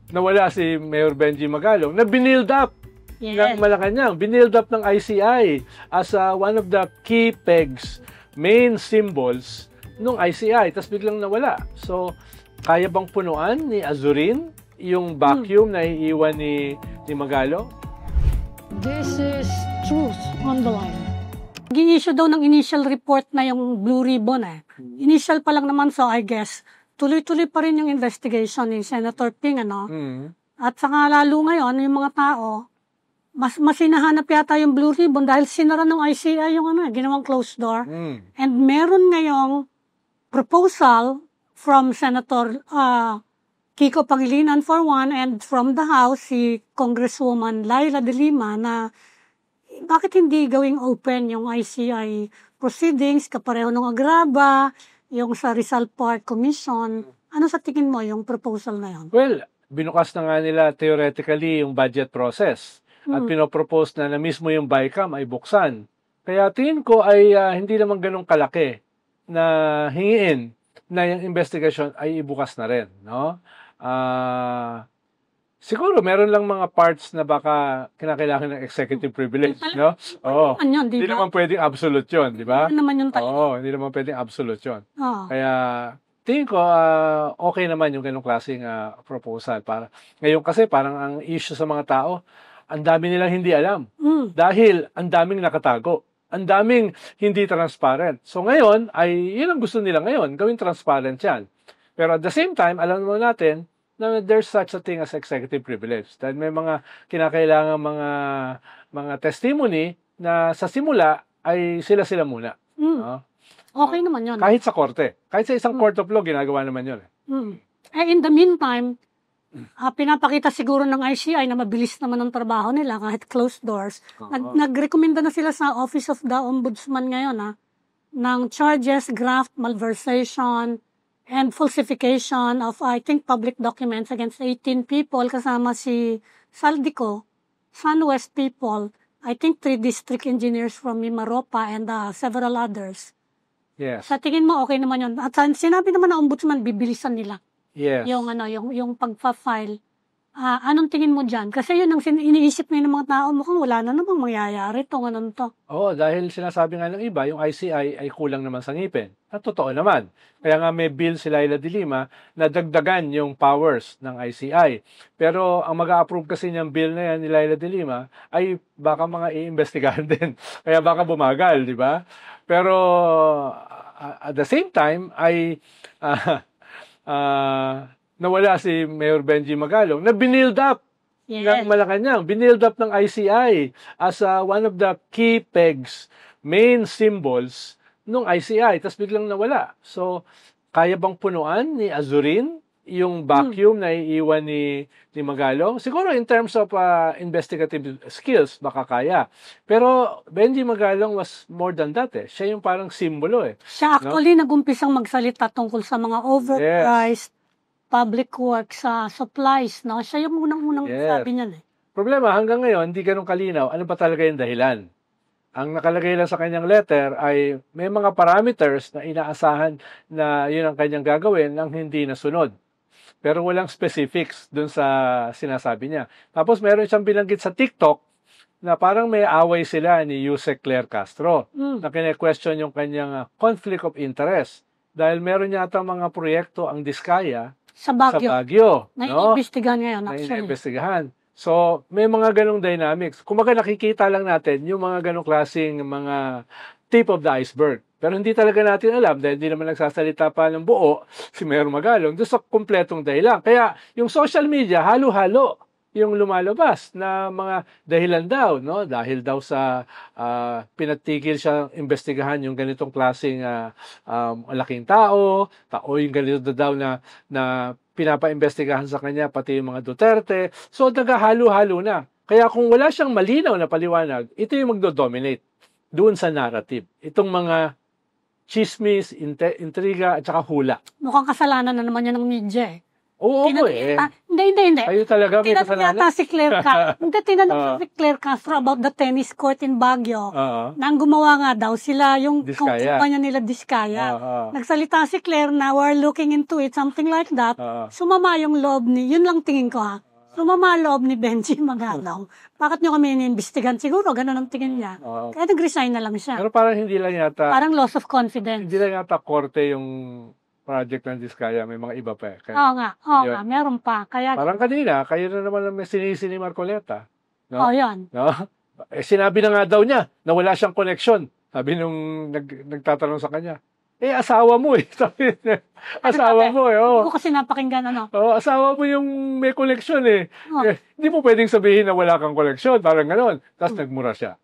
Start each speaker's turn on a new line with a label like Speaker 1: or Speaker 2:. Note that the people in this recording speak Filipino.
Speaker 1: nawala si Mayor Benji Magalong na binild up ng
Speaker 2: Yes.
Speaker 1: Malacanang, binild up ng ICI as one of the key pegs, main symbols nung ICI, tapos biglang nawala. So, kaya bang punuan ni Azurin yung vacuum na iiwan ni Magalong?
Speaker 2: This is truth on the line. Nag-i-issue daw ng initial report na yung Blue Ribbon eh. Initial pa lang naman, so I guess, tuloy-tuloy pa rin yung investigation ni Senator Ping, ano? At saka lalo ngayon, yung mga tao, mas hinahanap yata yung Blue Ribbon dahil sinara ng ICI yung ginawang closed door. And meron ngayong proposal from Senator Kiko Pangilinan for one, and from the House, si Congresswoman Laila de Lima, na bakit hindi gawing open yung ICI proceedings, kapareho ng Agraba, yung sa Rizal Park Commission. Ano sa tingin mo yung proposal na yun?
Speaker 1: Well, binukas na nga nila theoretically yung budget process at pinopropose na mismo yung BICAM ay buksan. Kaya tingin ko ay hindi naman ganun kalaki na hingiin na yung investigation ay ibukas na rin, no? Siguro meron lang mga parts na baka kinakailangan ng executive privilege, no? Oo. Hindi naman pwedeng absolute 'yon, di ba? Oo, hindi naman pwedeng absolute 'yon. Kaya tingin ko okay naman yung ganung klaseng proposal para ngayon kasi parang ang issue sa mga tao, ang dami nilang hindi alam. Dahil ang daming nakatago. Ang daming hindi transparent. So ngayon, ay yun ang gusto nila ngayon, gawing transparent yan. Pero at the same time, alam mo natin na there's such a thing as executive privilege. Dahil may mga kinakailangan mga testimony na sa simula ay sila muna. No?
Speaker 2: Okay naman yun.
Speaker 1: Kahit sa korte. Kahit sa isang court of law, ginagawa naman yun.
Speaker 2: In the meantime, pinapakita siguro ng ICI na mabilis naman ang trabaho nila kahit closed doors. Nagrekomenda na sila sa Office of the Ombudsman ngayon ng charges, graft, malversation, and falsification of, I think, public documents against 18 people kasama si Saldico, SunWest people, I think 3 district engineers from Mimaropa and several others.
Speaker 1: Yes.
Speaker 2: Sa tingin mo, okay naman yun. At sinabi naman ng Ombudsman, bibilisan nila.
Speaker 1: Yes.
Speaker 2: Yung pagpa-file. Anong tingin mo dyan? Kasi yun ang iniisip ng mga tao, mukhang wala na namang mangyayari to.
Speaker 1: Oo, dahil sinasabi nga ng iba, yung ICI ay kulang naman sa ngipin. At totoo naman. Kaya nga may bill si Laila de Lima na dagdagan yung powers ng ICI. Pero ang mag-a-approve kasi niyang bill na yan ni Laila de Lima ay baka mga iimbestigahan din. Kaya baka bumagal, di ba? Pero at the same time ay nawala si Mayor Benji Magalong na binild up ng Malacanang, binild up ng ICI as one of the key pegs, main symbols nung ICI, tapos biglang nawala. So, kaya bang punuan ni Azurin yung vacuum na iiwan ni Magalong? Siguro in terms of investigative skills, baka kaya. Pero Benji Magalong was more than that eh. Siya yung parang simbolo eh.
Speaker 2: Siya actually nag-umpisang magsalita tungkol sa mga overpriced public works supplies, no? Siya yung unang-unang sabi niyan eh.
Speaker 1: Problema, hanggang ngayon, hindi ganun kalinaw. Ano ba talaga yung dahilan? Ang nakalagay lang sa kanyang letter ay may mga parameters na inaasahan na yun ang kanyang gagawin nang hindi nasunod. Pero walang specifics dun sa sinasabi niya. Tapos meron siyang binanggit sa TikTok na parang may away sila ni Yusek Claire Castro na kine-question yung kanyang conflict of interest. Dahil meron yata mga proyekto ang Diskaya sa Baguio.
Speaker 2: Na-iimbestigahan ngayon, actually.
Speaker 1: Na-iimbestigahan. So, may mga ganong dynamics. Kumbaga nakikita lang natin yung mga ganong klaseng mga tip of the iceberg. Pero hindi talaga natin alam dahil hindi naman nagsasalita pa ng buo si Mayor Magalong doon sa kumpletong dahilan. Kaya yung social media, halo-halo yung lumalabas na mga dahilan daw, no? Dahil daw sa pinatigil siya investigahan yung ganitong klaseng malaking tao, o yung ganito daw na pinapa-investigahan sa kanya pati yung mga Duterte. So naghahalo-halo na. Kaya kung wala siyang malinaw na paliwanag, ito yung magdo-dominate doon sa narrative. Itong mga chismis, intriga, at saka hula.
Speaker 2: Mukhang kasalanan na naman yan ng media eh.
Speaker 1: Oo,
Speaker 2: Hindi.
Speaker 1: Kayo talaga may
Speaker 2: Tinanong
Speaker 1: kasalanan.
Speaker 2: yata si Claire Hindi, tinanong si Claire Castro about the tennis court in Baguio. Na ang gumawa nga daw, sila yung
Speaker 1: Diskaya.
Speaker 2: kumpanya nila Diskaya. Nagsalita si Claire na we're looking into it, something like that. Sumama yung loob yun lang tingin ko sumama loob ni Benji Magalaw. Bakit nyo kami iniimbestigan? Siguro, ganun ang tingin niya. Kaya nag-resign na lang siya.
Speaker 1: Pero parang hindi lang yata,
Speaker 2: Parang loss of confidence.
Speaker 1: hindi lang yata korte yung project ng Diskaya, may mga iba pa eh.
Speaker 2: Oo nga, meron pa. Kaya,
Speaker 1: Parang kanina, kayo na naman ang may sinisi ni Marcoleta. No?
Speaker 2: yan.
Speaker 1: No? Sinabi na nga daw niya na wala siyang connection. Sabi nung nagtatanong sa kanya, asawa mo eh. Sabi niya, asawa mo eh.
Speaker 2: Hindi ko kasi napakinggan
Speaker 1: asawa mo yung may connection eh. Hindi mo pwedeng sabihin na wala kang connection. Parang gano'n. Tapos nagmura siya.